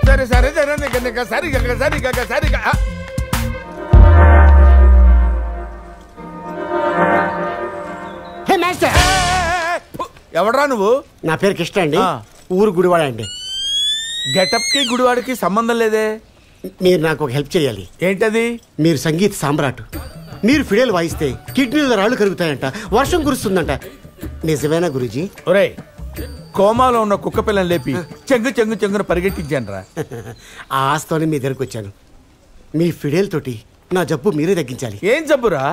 సరే సరే సరే సరిగా సరిగా సరిగా. ఎవడరా నువ్వు? నా పేరు కృష్ణ అండి, ఊరు గుడివాడ అండి. గెటప్ కి గుడివాడికి సంబంధం లేదే. మీరు నాకు ఒక హెల్ప్ చేయాలి. ఏంటది? మీరు సంగీత సామ్రాట్. మీరు ఫిడేలు వాయిస్తే కిడ్నీలో రాళ్ళు కరుగుతాయంట, వర్షం కురుస్తుందంట. నిజమేనా గురూజీ? ఒరే, కోమాలో ఉన్న కుక్క పిల్లని లేపి చెంగు చెంగు చెంగున పరిగెట్టించాను రా. ఆ ఆస్తోనే మీ దగ్గరకు వచ్చాను. మీ ఫిడేల్ తోటి నా జబ్బు మీరే తగ్గించాలి. ఏం జబ్బురా?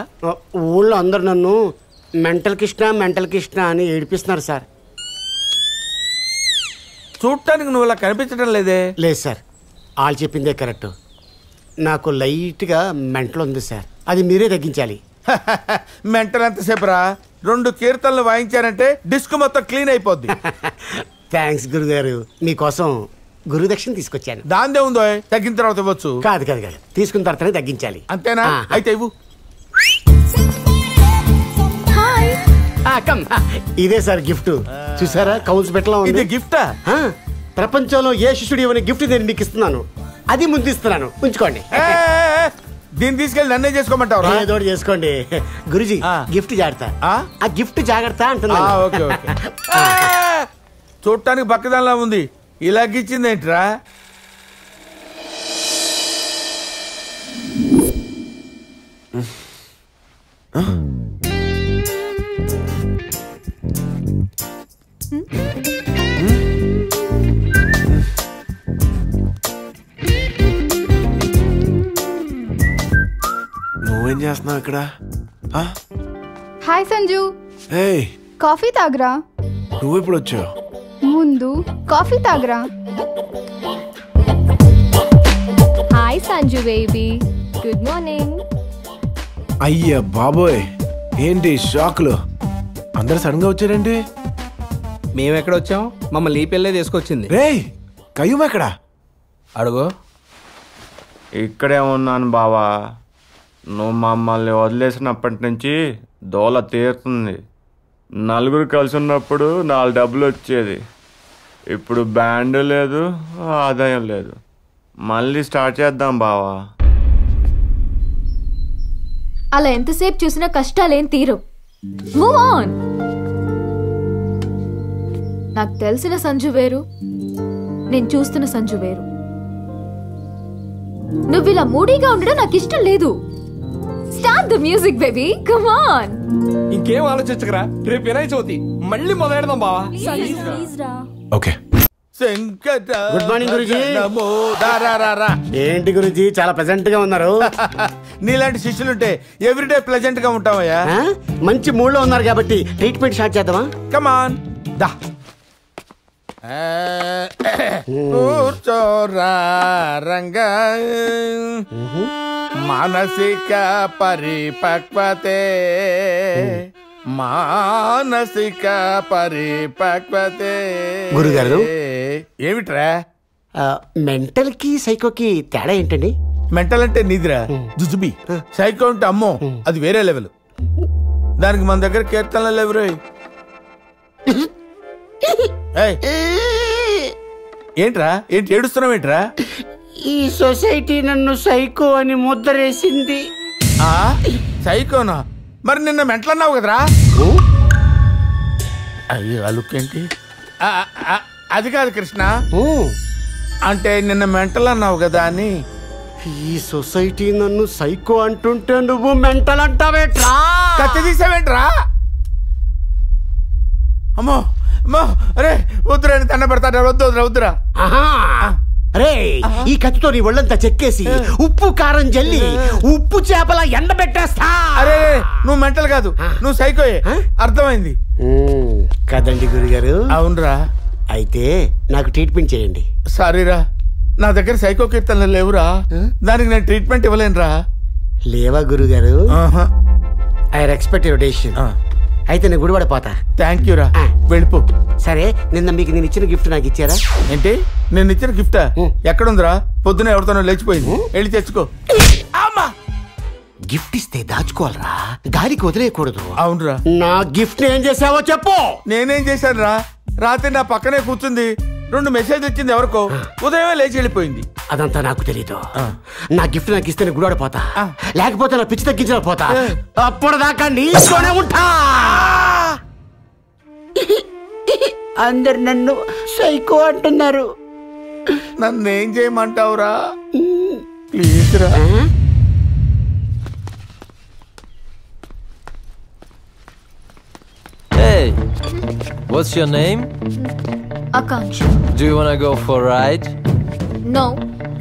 ఊళ్ళో అందరు నన్ను మెంటల్ కృష్ణ అని ఏడిపిస్తున్నారు సార్. చూడటానికి నువ్వు ఇలా కనిపించడం లేదే. లేదు సార్, వాళ్ళు చెప్పిందే కరెక్ట్. నాకు లైట్గా మెంటల్ ఉంది సార్, అది మీరే తగ్గించాలి. మెంటల్ ఎంతసేపు రా? 2 కీర్తనలు వాయించారంటే డిస్క్ మొత్తం క్లీన్ అయిపోద్ది. థ్యాంక్స్ గురుగారు, మీకోసం గురుదక్షిణ తీసుకొచ్చాను. దాందే ఉందో, తగ్గిన తర్వాత ఇవ్వచ్చు. కాదు కాదు కాదు, తీసుకున్న తర్వాతనే తగ్గించాలి. అంతేనా? అయితే ఇవ్వు. ఇదే సార్ గిఫ్ట్. చూసారా, కౌన్స్ పెట్టలా ఉంది. ఇది గిఫ్టా? ప్రపంచంలో ఏ శిష్యుడు ఇవ్వని గిఫ్ట్ నేను మీకు ఇస్తున్నాను. అది ముందు ఇస్తున్నాను, ఉంచుకోండి. దీన్ని తీసుకెళ్ళి నన్నే చేసుకోమంటావు? ఏదో చేసుకోండి గురుజీ. గిఫ్ట్ జాగ్రత్త. ఆ గిఫ్ట్ జాగ్రత్త అంటున్నా. Okay okay. చూడటానికి బక్కదానిలా ఉంది, ఇలాగిచ్చింది ఏంట్రా? నువ్వేం చేస్తున్నావు ఇక్కడ? హాయ్ సంజు. ఏయ్, కాఫీ తాగరా? నువ్వు ఎప్పుడు వచ్చావు? ముందు కాఫీ తాగరా. Hi Sanju baby, good morning. అయ్యా బాబోయ్, ఏంటి షాక్లు? అందరు సడన్ గా వచ్చారేంటి? మేమెక్కడ వచ్చాం? మమ్మల్ని ఈ పిల్లే తీసుకొచ్చింది. రేయ్, కయ్యూమ్ ఎక్కడా? అడుగు. ఇక్కడే ఉన్నాను బావా. నువ్వు మమ్మల్ని వదిలేసినప్పటి నుంచి దోల తీరుతుంది. నలుగురు కలిసి ఉన్నప్పుడు 4 డబ్బులు వచ్చేది. ఇప్పుడు బ్యాండ్ లేదు, ఆదాయం లేదు. మళ్ళీ స్టార్ట్ చేద్దాం బావా. అలా ఎంతసేపు చూసినా కష్టాలేం తీరు. Move on. నాకు తెలిసిన సంజు వేరు, నేను చూస్తున్న సంజు వేరు. నువ్వు ఇలా మూడీగా ఉండడం నాకు ఇష్టం లేదు. Start the music baby, come on. ఇంకేం ఆలోచించకరా, రేపు వినాయక చవితి, మళ్ళీ మొదలెడదాం బావా. ఓకే. Good morning Guruji. ఏంటి గురుజీ, చాలా ప్లెజెంట్ గా ఉన్నారు. నీలాంటి శిష్యులుంటే ఎవ్రీడే ప్లెజెంట్ గా ఉంటావయ్యా. మంచి మూడ్ లో ఉన్నారు కాబట్టి ట్రీట్మెంట్ స్టార్ట్ చేద్దామా? కమాన్ దా. కూర్చోరా రంగా, మానసిక పరిపక్వతే, మానసిక పరిపక్వతే. గురుగారు, ఏమిట్రా? మెంటల్ కి సైకోకి తేడా ఏంటండి? మెంటల్ అంటే నిద్ర, జుజుబి. సైకో అంటే అమ్మో, అది వేరే లెవెల్. దానికి మన దగ్గర కీర్తనలు లేవురే. ఏంట్రా, ఏంటి ఏడుస్తున్నావు? ఏంట్రా? ఈ సొసైటీ నన్ను సైకో అని ముద్రేసింది. సైకోనా? మరి నిన్న మెంటల్ అన్నావు కదరా? అయ్యో, ఆ లుక్ ఏంటి? అది కాదు కృష్ణ, అంటే నిన్న మెంటల్ అన్నావు కదా అని. ఈ సొసైటీ నన్ను సైకో అంటుంటే నువ్వు మెంటల్ అంటావేట్రా? కత్తి తీసావేంట్రా? అమ్మో అమ్మో, అరే వద్దురా, దండ పెడతాడు. వద్దు వద్దురా, వద్దురా. అరే, ఈ కత్తితో నీ ఒళ్ళంతా చెక్కేసి ఉప్పు కారం జల్లి ఉప్పు చేపల ఎండ పెట్టేస్తా. అరే, నువ్వు మెంటల్ కాదు, నువ్వు సైకోయే, అర్థమైంది కదండి గురుగారు? అవునరా. అయితే నాకు ట్రీట్మెంట్ చేయండి. సారీరా, నా దగ్గర సైకో కీర్తనలు లేవురా, దానికి నేను ట్రీట్మెంట్ ఇవ్వలేనురా. లేవా గురుగారు? I respect your decision. అయితే నేను గుడివాడ పోతా. థ్యాంక్ యూ రా, వెళ్ళిపో. సరే, నిన్న మీకు నేను ఇచ్చిన గిఫ్ట్ నాకు ఇచ్చారా? ఏంటి, నేను ఇచ్చిన గిఫ్టా? ఎక్కడుందిరా? పొద్దున ఎవరితోనో లేచిపోయింది, వెళ్ళి తెచ్చుకో. గిఫ్ట్ ఇస్తే దాచుకోవాలరా, గాలికి వదిలేయకూడదు. అవునరా. నా గిఫ్ట్ ఏం చేసావో చెప్పు. నేనేం చేశాను రా? రాత్రి నా పక్కనే కూర్చుంది, 2 మెసేజ్ వచ్చింది ఎవరికో, ఉదయమే లేచి వెళ్ళిపోయింది. అదంతా నాకు తెలీదు. నా గిఫ్ట్ నాకు ఇస్తే గుడాడిపోతా, లేకపోతే నా పిచ్చి తగ్గించిన పోతా. అప్పటిదాకా నీలోనే ఉంటా. అందరు నన్ను సైకో అంటున్నారు. నన్ను ఏం చేయమంటావురా? ప్లీజ్ రా. Hey, what's your name? Akanksha. Do you wanna go for a ride? No.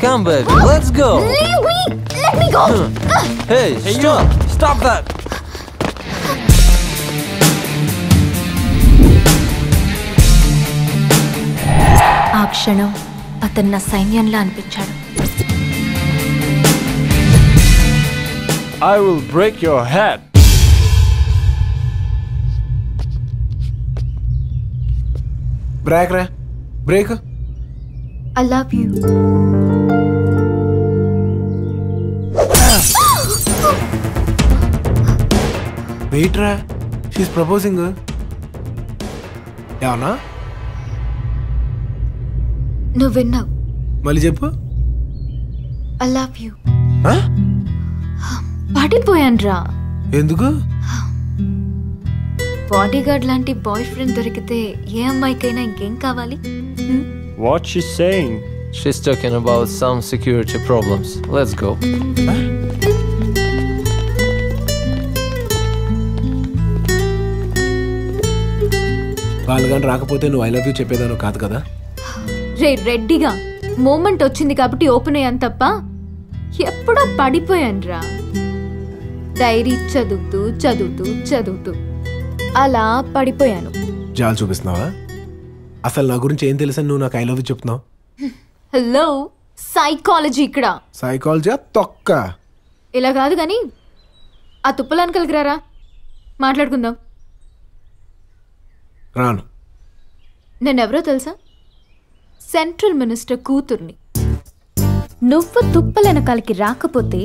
Come, baby, let's go. Leave me. Let me go. Hey, stop! Stop that! ఆ క్షణం అతను నా సైన్యంలా అనిపించాడు. I will break your head. Break రా, break. I love you. Wait రా, she's proposing. ఏమన్నా? నువ్వు విన్నావు. మళ్ళీ చెప్పు. I love you. పడిపోయాను రా. ఎందుకు? బాడీగార్డ్ లాంటి బాయ్ ఫ్రెండ్ దొరికితే ఏ అమ్మాయికైనా ఇంకేం కావాలి? What she's saying? She's talking about some security problems. Let's go. వాళ్ళు కానీ రాకపోతే నువ్వు ఐ లవ్ యూ చెప్పేదాను కాదు కదా. రే రెడ్డిగా, మూమెంట్ వచ్చింది కాబట్టి ఓపెన్ అయ్యాను తప్ప ఎప్పుడో పడిపోయాను రా. డైరీ చదువుతూ చదువుతూ చదువుతూ అలా పడిపోయాను. జాలు చూపిస్తున్నావా? అసలు నా గురించి ఏం తెలుసని నువ్వు నాకు ఐ లవ్ యూ చెప్తున్నావు? హలో, సైకాలజీ ఇక్కడ. సైకాలజీ తొక్క. ఇలా కాదు కానీ ఆ తుప్పలాని కలిగిరారా, మాట్లాడుకుందాం. రాను. నేనెవరో తెలుసా? సెంట్రల్ మినిస్టర్ కూతుర్ని. నువ్వు తుప్పలెనకాలకి రాకపోతే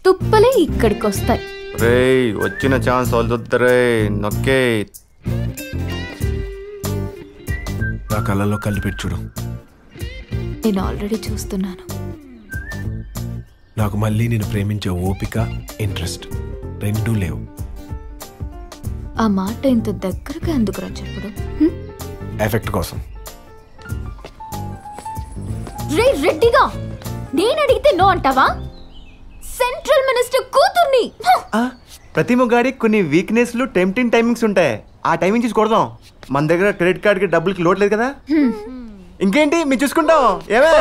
తుప్పలే ఇక్కడికి వస్తాయి. రేయ్, వచ్చిన ఛాన్స్ వదులుతారే, నొక్కే. నా కళ్ళల్లో కళ్ళు పెట్టి చూడు. నేను ఆల్రెడీ చూస్తున్నాను. నాకు మళ్ళీ నేను ప్రేమించే ఓపిక, ఇంట్రెస్ట్ రెండూ లేవు. ఆ మాట ఇంత దగ్గరగా ఎందుకురా చెప్పడం? ఎఫెక్ట్ కోసం. రే రెడ్డిగా, నేను అడిగితే నో అంటావా? సెంట్రల్ మినిస్టర్ కూతుర్ని. ప్రతి మొగాడికి కొన్ని వీక్నెస్లు, టెంప్టింగ్ టైమింగ్స్ ఉంటాయి. ఆ టైమింగ్ చూసి కొడదాం. మన దగ్గర క్రెడిట్ కార్డ్కి డబ్బులకి లోటు లేదు కదా. ఇంకేంటి, మీరు చూసుకుంటాం. ఏమే